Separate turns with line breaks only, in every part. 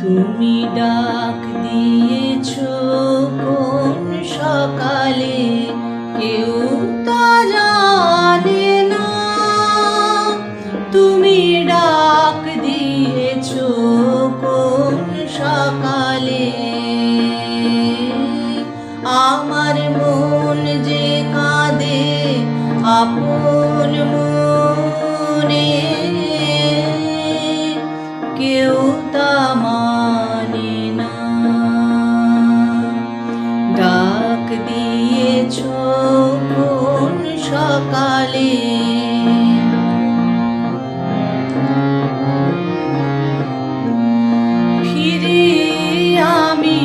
তুমি ডাক দিয়েছো কোন সকালে, কেউ তা জানে না। তুমি ডাক দিয়েছো কোন সকালে, আমার মন যে কাঁদে আপন মনে, কেউ তা মানে না। ডাক দিয়েছো কোন সকালে, ফিরে আমি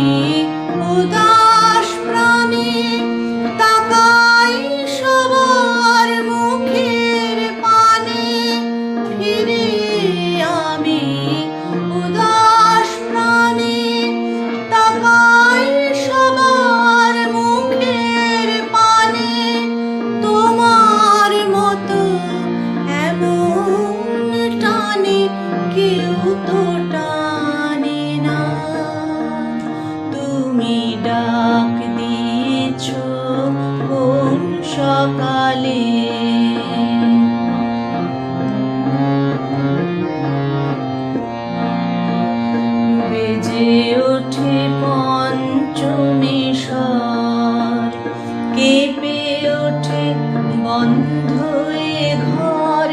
উদাস প্রাণে তাকাই সবার মুখের পানে। ফিরে আমি উদাস প্রাণে তাকাই সবার মুখের পানে। তোমার মতো এমন টানে কেউ তো টানে না। তুমি ডাক দিয়েছো কোন সকালে, বেজে ওঠে পঞ্চমী স্বর, কেঁপে ওঠে বন্ধ এ ঘর।